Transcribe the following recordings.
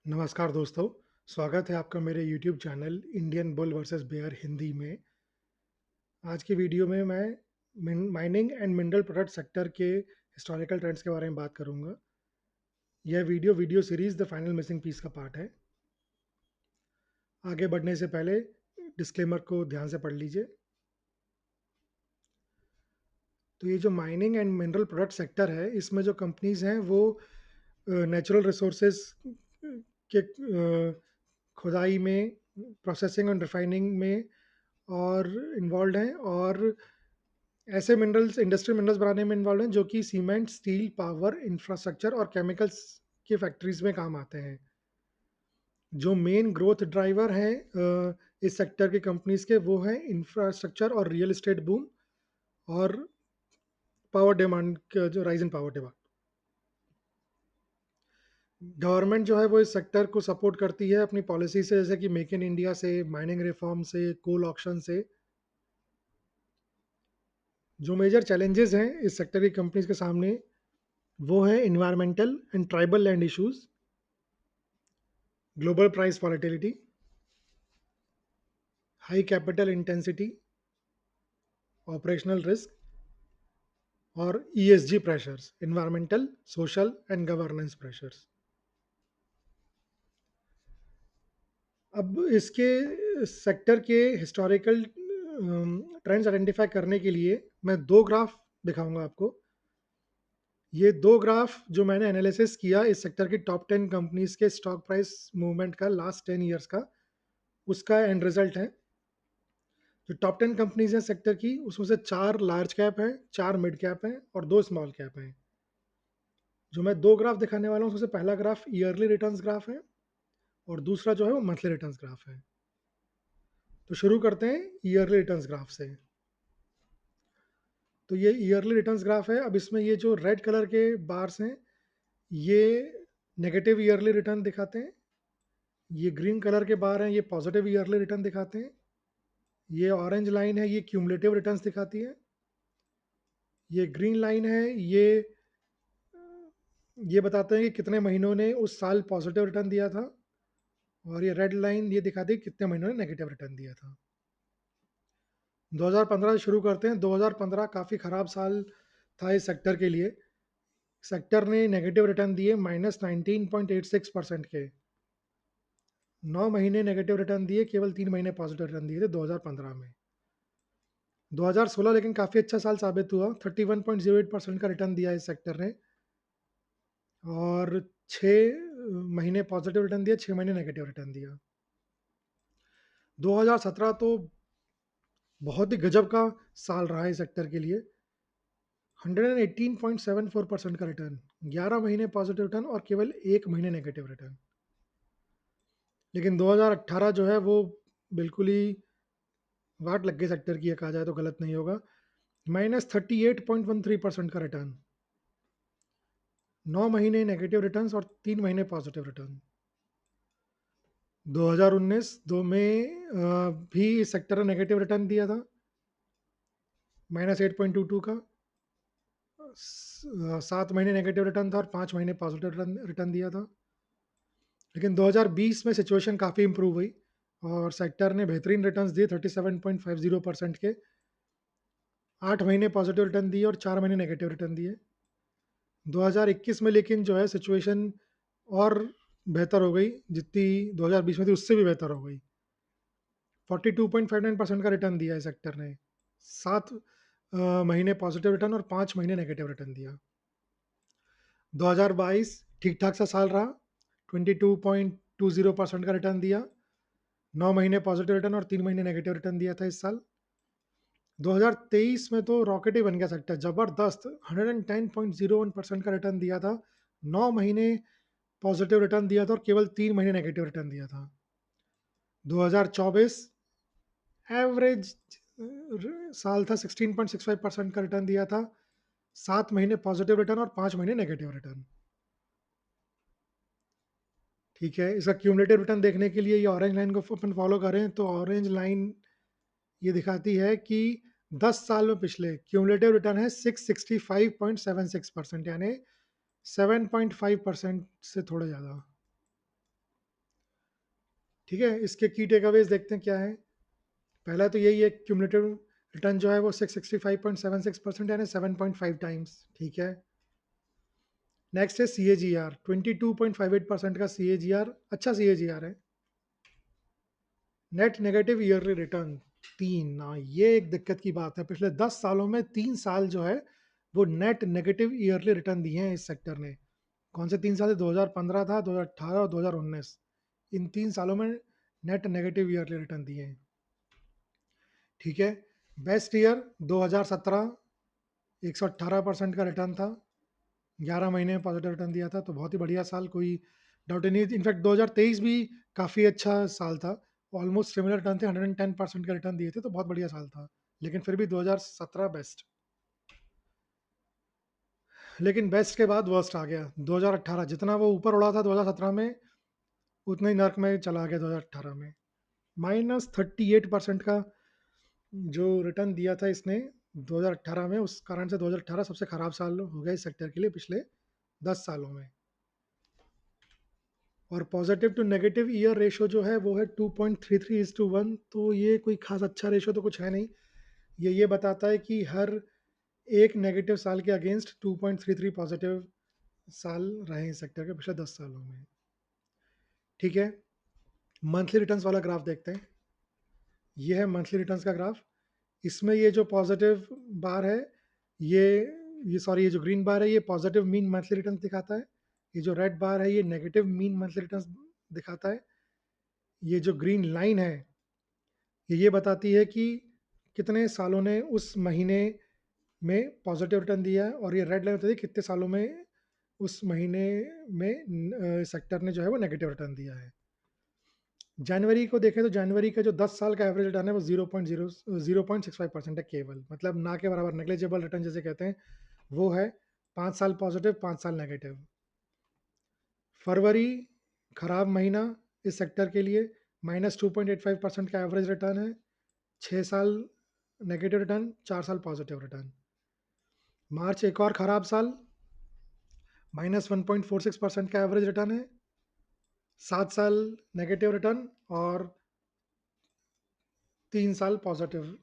नमस्कार दोस्तों, स्वागत है आपका मेरे YouTube channel Indian Bull versus Bear Hindi में। आज की वीडियो में मैं mining and mineral product sector के हिस्टोरिकल ट्रेंड्स के बारे में बात करूंगा। यह video series the final missing piece का पार्ट है। आगे बढ़ने से पहले डिस्क्लेमर को ध्यान से पढ़ लीजिए। तो ये जो mining and mineral product sector है, इसमें जो कंपनीज हैं वो नेचुरल रिसोर्सेज के खुदाई में, प्रोसेसिंग एंड रिफाइनिंग में और इन्वॉल्व हैं, और ऐसे मिनरल्स, इंडस्ट्रियल मिनरल्स बनाने में इन्वॉल्व हैं जो कि सीमेंट, स्टील, पावर, इंफ्रास्ट्रक्चर और केमिकल्स की फैक्ट्रीज में काम आते हैं। जो मेन ग्रोथ ड्राइवर हैं इस सेक्टर की कंपनीज के, वो हैं इंफ्रास्ट्रक्चर और रियल एस्टेट बूम और पावर डिमांड, जो rise in power demand. Government जो है वो इस सेक्टर को सपोर्ट करती है अपनी पॉलिसी से, जैसे कि मेक इन इंडिया से, माइनिंग रिफॉर्म से, कोल ऑक्शन से। जो मेजर चैलेंजेस हैं इस सेक्टर की कंपनीज के सामने, वो है environmental and tribal land issues, global price volatility, high capital intensity, operational risk और ESG pressures, environmental, social and governance pressures. अब इसके सेक्टर के हिस्टोरिकल ट्रेंड्स आइडेंटिफाई करने के लिए मैं दो ग्राफ दिखाऊंगा आपको। ये दो ग्राफ जो मैंने एनालिसिस किया इस सेक्टर की टॉप 10 कंपनीज के स्टॉक प्राइस मूवमेंट का लास्ट 10 ईयर्स का, उसका एंड रिजल्ट है। जो टॉप 10 कंपनीज हैं सेक्टर की, उसमें से 4 लार्ज कैप हैं, 4 मिड कैप हैं और 2 स्मॉल कैप हैं। जो मैं दो ग्राफ दिखाने वाला हूँ, उसमें से पहला ग्राफ ईयरली रिटर्न्स ग्राफ है और दूसरा जो है वो मंथली रिटर्न्स ग्राफ है। तो शुरू करते हैं ईयरली रिटर्न्स ग्राफ से। तो ये ईयरली रिटर्न्स ग्राफ है। अब इसमें ये जो रेड कलर के बार्स हैं, ये नेगेटिव ईयरली रिटर्न दिखाते हैं। ये ग्रीन कलर के बार हैं, ये पॉजिटिव ईयरली रिटर्न दिखाते हैं। ये ऑरेंज लाइन है, ये क्यूमुलेटिव रिटर्न्स दिखाती है। ये ग्रीन लाइन है, ये बताते हैं कि कितने महीनों ने उस साल पॉजिटिव रिटर्न दिया था। और ये रेड लाइन ये दिखाती है कितने महीनों ने नेगेटिव रिटर्न दिया था। 2015 से शुरू करते हैं। 2015 काफ़ी ख़राब साल था इस सेक्टर के लिए। सेक्टर ने नेगेटिव रिटर्न दिए -19.86% के। 9 महीने नेगेटिव रिटर्न दिए, केवल 3 महीने पॉजिटिव रिटर्न दिए थे 2015 में। 2016 लेकिन काफ़ी अच्छा साल साबित हुआ। 31.08% का रिटर्न दिया इस सेक्टर ने, और 6 महीने पॉजिटिव रिटर्न दिया, 6 महीने नेगेटिव रिटर्न दिया। 2017 तो बहुत ही गजब का साल रहा है इस सेक्टर के लिए। 118.74% का रिटर्न, 11 महीने पॉजिटिव रिटर्न और केवल 1 महीने नेगेटिव रिटर्न। लेकिन 2018 जो है वो बिल्कुल ही वाट लग गई सेक्टर की, कहा जाए तो गलत नहीं होगा। -38.13% का रिटर्न, 9 महीने नेगेटिव रिटर्न्स और 3 महीने पॉजिटिव रिटर्न। 2019 दो में भी इस सेक्टर ने नेगेटिव रिटर्न दिया था, -8.22 का। 7 महीने नेगेटिव रिटर्न था और 5 महीने पॉजिटिव रिटर्न दिया था। लेकिन 2020 में सिचुएशन काफ़ी इंप्रूव हुई और सेक्टर ने बेहतरीन रिटर्न्स दिए 37.50% के। 8 महीने पॉजिटिव रिटर्न दिए और 4 महीने नेगेटिव रिटर्न दिए। 2021 में लेकिन जो है सिचुएशन और बेहतर हो गई, जितनी 2020 में थी उससे भी बेहतर हो गई। 42.59% का रिटर्न दिया है सेक्टर ने। 7 महीने पॉजिटिव रिटर्न और 5 महीने नेगेटिव रिटर्न दिया। 2022 ठीक ठाक सा साल रहा। 22.20% का रिटर्न दिया, 9 महीने पॉजिटिव रिटर्न और 3 महीने नेगेटिव रिटर्न दिया था इस साल। 2023 में तो रॉकेट ही बन गया सेक्टर, जबरदस्त 110.01% का रिटर्न दिया था, 9 महीने पॉजिटिव रिटर्न दिया था और केवल 3 महीने नेगेटिव रिटर्न दिया था। 2024 एवरेज साल था, 16.65% का रिटर्न दिया था, 7 महीने पॉजिटिव रिटर्न और 5 महीने नेगेटिव रिटर्न। ठीक है, इसका क्यूमुलेटिव रिटर्न देखने के लिए ये ऑरेंज लाइन को अपन फॉलो करें तो ऑरेंज लाइन ये दिखाती है कि 10 साल में पिछले क्यूमुलेटिव रिटर्न है 665.76%, यानी 7.5% से थोड़ा ज़्यादा। ठीक है, इसके की टेकअवेज देखते हैं क्या है। पहला तो यही है, क्यूमुलेटिव रिटर्न जो है वो 665.76% यानी 7.5 टाइम्स, ठीक है। नेक्स्ट है सी ए जी आर, 22.58% का सी ए जी आर, अच्छा सी ए जी आर है। नेट नेगेटिव ईयरली रिटर्न, तीन, हाँ ये एक दिक्कत की बात है, पिछले 10 सालों में 3 साल जो है वो नेट नेगेटिव ईयरली रिटर्न दिए हैं इस सेक्टर ने। कौन से 3 साल थे? 2015 था, 2018 और 2019। इन 3 सालों में नेट नेगेटिव ईयरली रिटर्न दिए हैं, ठीक है। बेस्ट ईयर 2017, 118% का रिटर्न था, 11 महीने में पॉजिटिव रिटर्न दिया था, तो बहुत ही बढ़िया साल, कोई डाउट ही नहीं। इनफैक्ट 2023 भी काफ़ी अच्छा साल था, ऑलमोस्ट सिमिलर रिटर्न थे, 110% का रिटर्न दिए थे, तो बहुत बढ़िया साल था। लेकिन फिर भी 2017 बेस्ट। लेकिन बेस्ट के बाद वर्स्ट आ गया 2018, जितना वो ऊपर उड़ा था 2017 में, उतना ही नर्क में चला गया 2018 में। -38% का जो रिटर्न दिया था इसने 2018 में, उस कारण से 2018 सबसे खराब साल हो गया इस सेक्टर के लिए पिछले 10 सालों में। और positive to negative year ratio जो है वो है 2.33:1, तो ये कोई खास अच्छा रेशो तो कुछ है नहीं। ये बताता है कि हर एक नेगेटिव साल के अगेंस्ट 2.33 पॉजिटिव साल रहे हैं सेक्टर के पिछले 10 सालों में, ठीक है। मंथली रिटर्न्स वाला ग्राफ देखते हैं। ये है मंथली रिटर्न्स का ग्राफ। इसमें ये जो पॉजिटिव बार है, ये ये सॉरी ये जो ग्रीन बार है ये पॉजिटिव मीन मंथली रिटर्न दिखाता है। ये जो रेड बार है ये नेगेटिव मीन मंथली रिटर्न दिखाता है। ये जो ग्रीन लाइन है ये बताती है कि कितने सालों ने उस महीने में पॉजिटिव रिटर्न दिया है, और ये रेड लाइन बताती है कितने सालों में उस महीने में सेक्टर ने जो है वो नेगेटिव रिटर्न दिया है। जनवरी को देखें तो जनवरी का जो 10 साल का एवरेज रिटर्न है वो 0.65% है केवल, मतलब ना के बराबर, नेग्लिजिबल रिटर्न जैसे कहते हैं वो है। 5 साल पॉजिटिव, 5 साल नेगेटिव। फरवरी खराब महीना इस सेक्टर के लिए, -2.85% का एवरेज रिटर्न है। 6 साल नेगेटिव रिटर्न, 4 साल पॉजिटिव रिटर्न। मार्च एक और खराब साल, -1.46% का एवरेज रिटर्न है, 7 साल नेगेटिव रिटर्न और 3 साल पॉजिटिव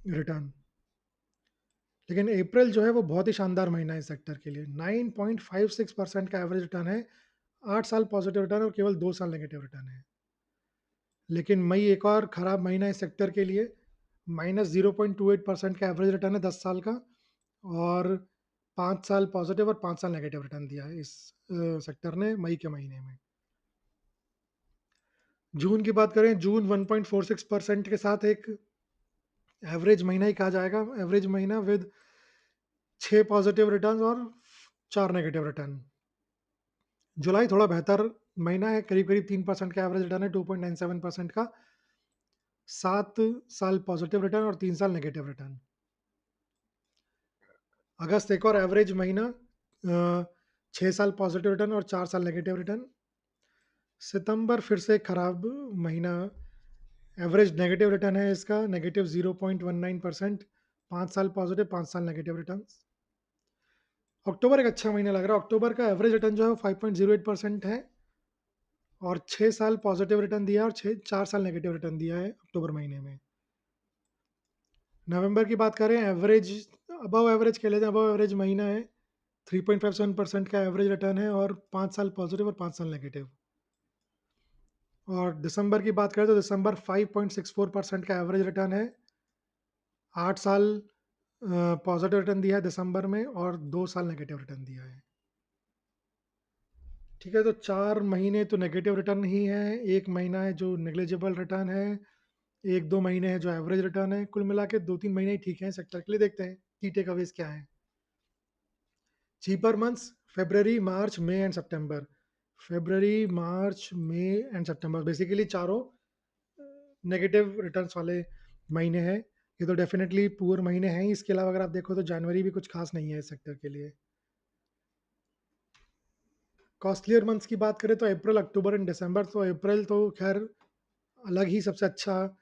रिटर्न। लेकिन अप्रैल जो है वो बहुत ही शानदार महीना है इस सेक्टर के लिए, 9.56% का एवरेज रिटर्न है, 8 साल पॉजिटिव रिटर्न और केवल 2 साल नेगेटिव रिटर्न है। लेकिन मई एक और खराब महीना है इस सेक्टर के लिए, -0.28% का एवरेज रिटर्न है 10 साल का, और 5 साल पॉजिटिव और 5 साल नेगेटिव रिटर्न दिया है इस सेक्टर ने मई के महीने में। जून की बात करें, जून 1.46% के साथ एक एवरेज महीना ही कहा जाएगा, एवरेज महीना विद 6 पॉजिटिव रिटर्न और 4 नेगेटिव रिटर्न। जुलाई थोड़ा बेहतर महीना है, करीब करीब 3% का एवरेज रिटर्न है, 2.97% का, 7 साल पॉजिटिव रिटर्न और 3 साल नेगेटिव रिटर्न। अगस्त एक और एवरेज महीना, 6 साल पॉजिटिव रिटर्न और 4 साल नेगेटिव रिटर्न। सितंबर फिर से खराब महीना, एवरेज नेगेटिव रिटर्न है इसका, -0.19%, 5 साल पॉजिटिव, 5 साल नेगेटिव रिटर्न। अक्टूबर एक अच्छा महीना लग रहा है, अक्टूबर का एवरेज रिटर्न जो है 5.08% है, और 6 साल पॉजिटिव रिटर्न दिया है और 4 साल नेगेटिव रिटर्न दिया है अक्टूबर महीने में। नवंबर की बात करें, एवरेज अबव एवरेज कह लेते हैं, अबव एवरेज महीना है, 3.57% का एवरेज रिटर्न है और 5 साल पॉजिटिव और 5 साल नेगेटिव। और दिसंबर की बात करें तो दिसंबर 5.64% का एवरेज रिटर्न है, 8 साल पॉजिटिव रिटर्न दिया है दिसंबर में और 2 साल नेगेटिव रिटर्न दिया है, ठीक है। तो 4 महीने तो नेगेटिव रिटर्न ही है, एक महीना है जो नेग्लिजिबल रिटर्न है, एक दो महीने हैं जो एवरेज रिटर्न है, कुल मिला के 2-3 महीने ही ठीक है सेक्टर के लिए। देखते हैं की टेक अवेज क्या है। Cheaper months, February, March, May and September. February, March, May and September basically चारों नेगेटिव रिटर्न्स वाले महीने हैं। ये तो डेफिनेटली पुअर महीने हैं ही। इसके अलावा अगर आप देखो तो जनवरी भी कुछ खास नहीं है इस सेक्टर के लिए। कॉस्टलियर मंथ्स की बात करें तो अप्रैल, अक्टूबर एंड दिसंबर। तो अप्रैल तो खैर अलग ही सबसे अच्छा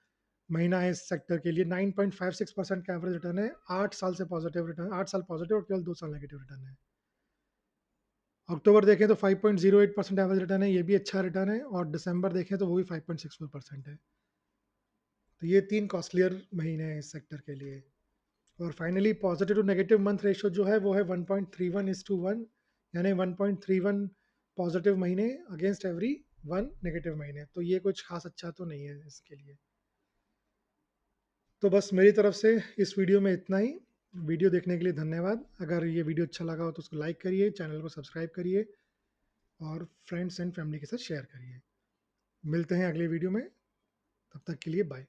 महीना है इस सेक्टर के लिए, 9.56% का एवरेज रिटर्न है, 8 साल से पॉजिटिव रिटर्न, 8 साल पॉजिटिव और केवल 2 साल नेगेटिव रिटर्न है। अक्टूबर देखें तो 5.08% एवरेज रिटर्न है, ये भी अच्छा रिटर्न है, और दिसंबर देखें तो वो भी 5.64% है। तो ये 3 कॉस्टलियर महीने हैं इस सेक्टर के लिए। और finally positive to negative month ratio जो है वो है 1.31:1, यानी 1.31 पॉजिटिव महीने अगेंस्ट एवरी 1 नेगेटिव महीने। तो ये कुछ खास अच्छा तो नहीं है इसके लिए। तो बस मेरी तरफ से इस वीडियो में इतना ही। वीडियो देखने के लिए धन्यवाद। अगर ये वीडियो अच्छा लगा हो तो उसको लाइक करिए, चैनल को सब्सक्राइब करिए और फ्रेंड्स एंड फैमिली के साथ शेयर करिए। मिलते हैं अगले वीडियो में, तब तक के लिए बाय।